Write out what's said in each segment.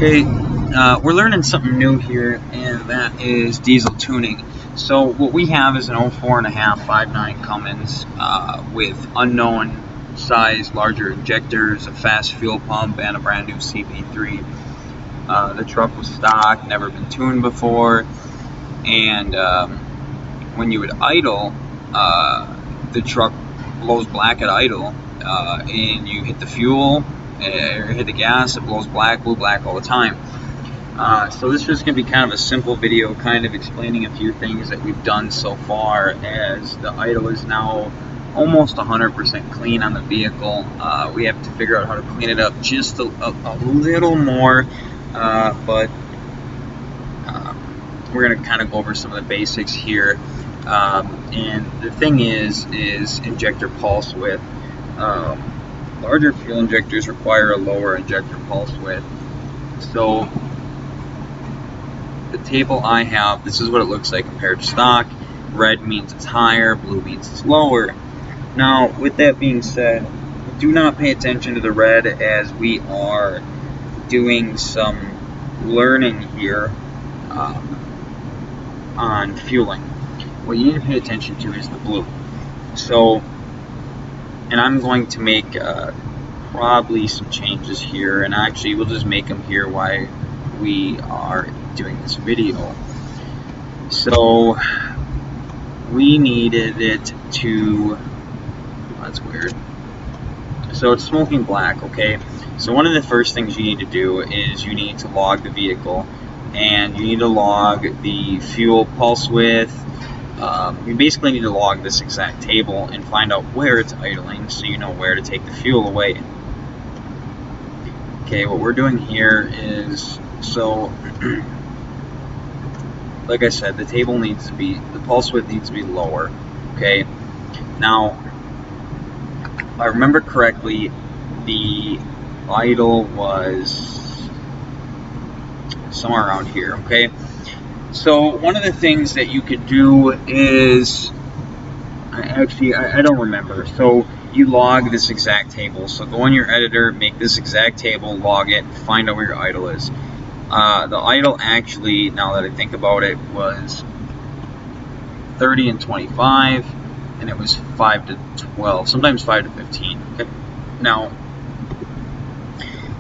Okay, we're learning something new here, and that is diesel tuning. So what we have is an 04.5 5.9 Cummins with unknown size, larger injectors, a fast fuel pump, and a brand new CP3. The truck was stock, never been tuned before, and when you would idle, the truck blows black at idle, and you hit the fuel or hit the gas, it blows black, blue black all the time. So this is going to be kind of a simple video, kind of explaining a few things that we've done so far, as the idle is now almost 100% clean on the vehicle. We have to figure out how to clean it up just a little more, but we're going to kind of go over some of the basics here. And the thing is injector pulse width. Larger fuel injectors require a lower injector pulse width. So the table I have, this is what it looks like compared to stock. Red means it's higher, blue means it's lower. Now, with that being said, do not pay attention to the red, as we are doing some learning here on fueling. What you need to pay attention to is the blue. So, and I'm going to make probably some changes here, and actually we'll just make them here while we are doing this video. So we needed it to, that's weird, so it's smoking black. Okay, so one of the first things you need to do is you need to log the vehicle, and you need to log the fuel pulse width. You basically need to log this exact table and find out where it's idling, so you know where to take the fuel away. Okay, what we're doing here is, so like I said, the table needs to be, the pulse width needs to be lower. Okay, now if I remember correctly, the idle was somewhere around here. Okay, so one of the things that you could do is, I don't remember. So you log this exact table. So go in your editor, make this exact table, log it, find out where your idle is. The idle actually, now that I think about it, was 30 and 25, and it was 5 to 12, sometimes 5 to 15. Okay. Now,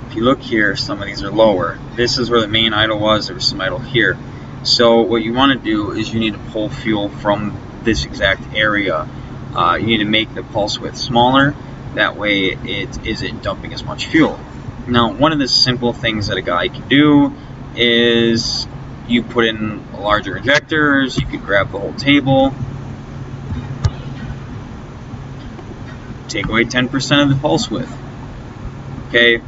if you look here, some of these are lower. This is where the main idle was. There was some idle here. So what you want to do is you need to pull fuel from this exact area. You need to make the pulse width smaller. That way it isn't dumping as much fuel. Now, one of the simple things that a guy can do is you put in larger injectors. You could grab the whole table, take away 10% of the pulse width. Okay,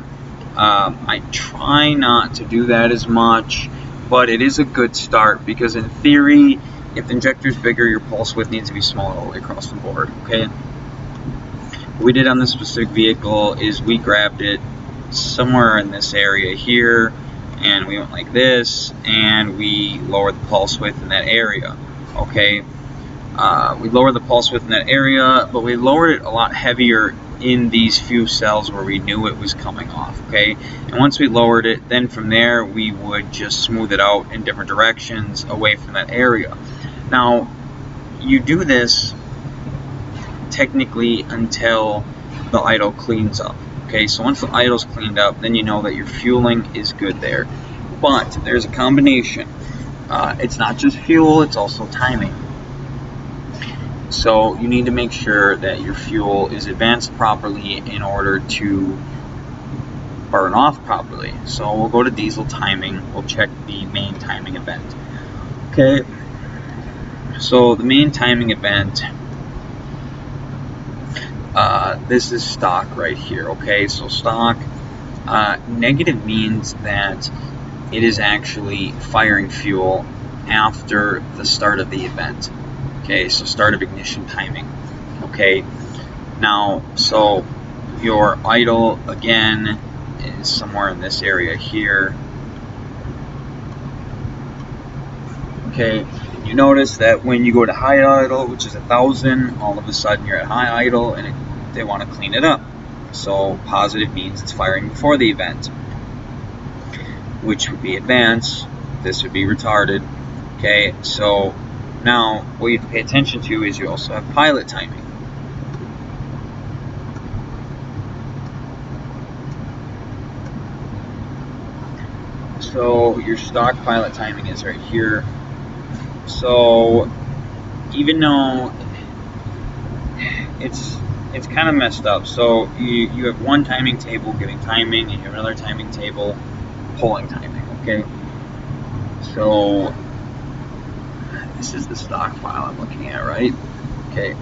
I try not to do that as much, but it is a good start, because in theory, if the injector is bigger, your pulse width needs to be smaller all the way across the board. Okay, what we did on this specific vehicle is we grabbed it somewhere in this area here, and we went like this, and we lowered the pulse width in that area. Okay, we lowered the pulse width in that area, but we lowered it a lot heavier in these few cells where we knew it was coming off. Okay, and once we lowered it, then from there we would just smooth it out in different directions away from that area. Now, you do this technically until the idle cleans up. Okay, so once the idle's cleaned up, then you know that your fueling is good there. But there's a combination. It's not just fuel, it's also timing. So you need to make sure that your fuel is advanced properly in order to burn off properly. So we'll go to diesel timing. We'll check the main timing event. Okay, so the main timing event, this is stock right here. Okay, so stock, negative means that it is actually firing fuel after the start of the event. Okay, so start of ignition timing. Okay, now, so your idle again is somewhere in this area here. Okay, you notice that when you go to high idle, which is 1,000, all of a sudden you're at high idle, and they want to clean it up. So positive means it's firing before the event. which would be advanced. This would be retarded. Okay, so now what you have to pay attention to is you also have pilot timing. So your stock pilot timing is right here. So even though it's kind of messed up, so you have one timing table giving timing, and you have another timing table pulling timing. Okay, so this is the stock file I'm looking at, right? Okay,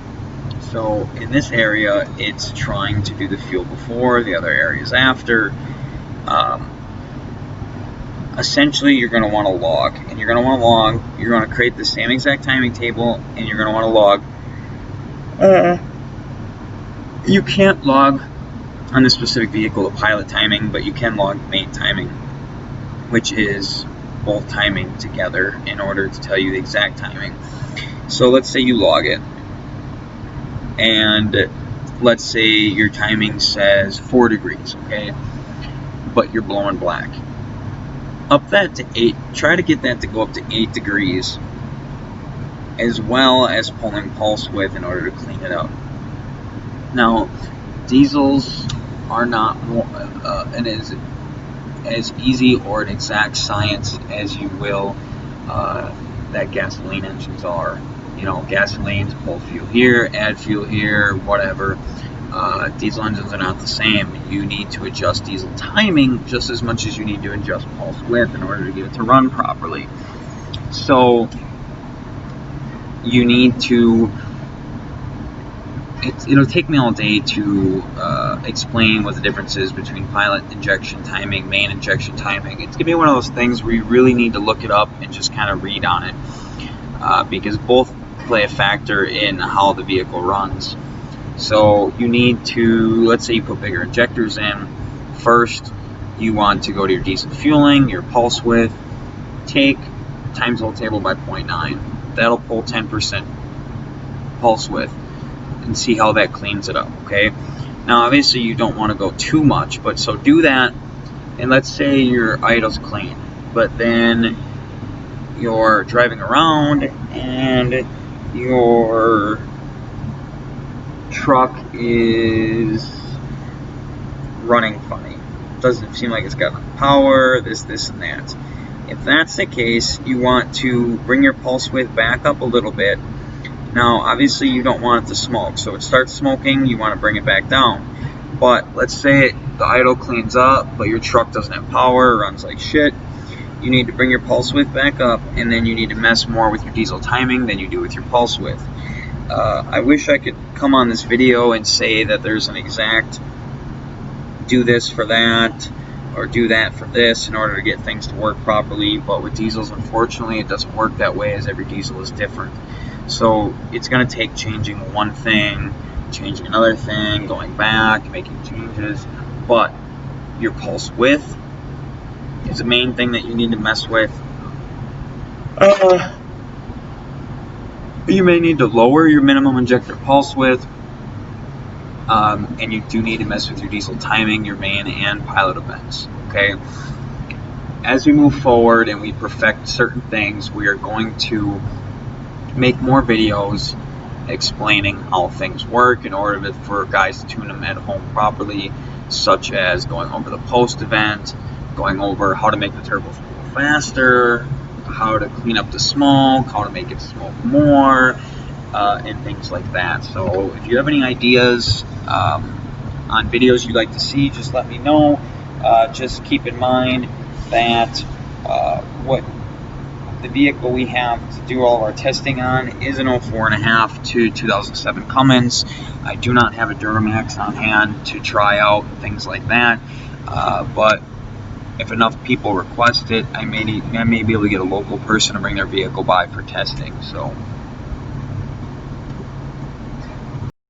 so in this area it's trying to do the fuel before, the other areas after. Essentially, you're going to want to log, and you're going to create the same exact timing table, and you're going to want to log. You can't log on this specific vehicle the pilot timing, but you can log main timing, which is both timing together in order to tell you the exact timing. So let's say you log it, and let's say your timing says 4 degrees, okay, but you're blowing black. Up that to 8, try to get that to go up to 8 degrees, as well as pulling pulse width in order to clean it up. Now, diesels are not as easy or an exact science as you will that gasoline engines are. You know, gasolines pull fuel here, add fuel here, whatever. Diesel engines are not the same. You need to adjust diesel timing just as much as you need to adjust pulse width in order to get it to run properly. So you need to, it'll take me all day to explain what the difference is between pilot injection timing, main injection timing. It's going to be one of those things where you really need to look it up and just kind of read on it, because both play a factor in how the vehicle runs. So you need to, let's say you put bigger injectors in. First, you want to go to your diesel fueling, your pulse width, take times whole table by 0.9. That'll pull 10% pulse width and see how that cleans it up, okay? Now, obviously, you don't want to go too much, but so do that, and let's say your idle's clean, but then you're driving around and your truck is running funny. Doesn't seem like it's got enough power, this, and that. If that's the case, you want to bring your pulse width back up a little bit. Now, obviously, you don't want it to smoke, so it starts smoking, you want to bring it back down. But let's say the idle cleans up, but your truck doesn't have power, runs like shit. You need to bring your pulse width back up, and then you need to mess more with your diesel timing than you do with your pulse width. I wish I could come on this video and say that there's an exact do this for that or do that for this in order to get things to work properly, but with diesels, unfortunately, it doesn't work that way, as every diesel is different. So it's going to take changing one thing, changing another thing, going back, making changes, but your pulse width is the main thing that you need to mess with. You may need to lower your minimum injector pulse width, and you do need to mess with your diesel timing, your main and pilot events, okay? As we move forward and we perfect certain things, we are going to make more videos explaining how things work in order for guys to tune them at home properly, such as going over the post event, going over how to make the turbo spool faster, how to clean up the smoke, how to make it smoke more, and things like that. So if you have any ideas on videos you'd like to see, just let me know. Just keep in mind that what the vehicle we have to do all of our testing on is an 04.5 to 2007 Cummins. I do not have a Duramax on hand to try out, things like that, but if enough people request it, I may be able to get a local person to bring their vehicle by for testing. So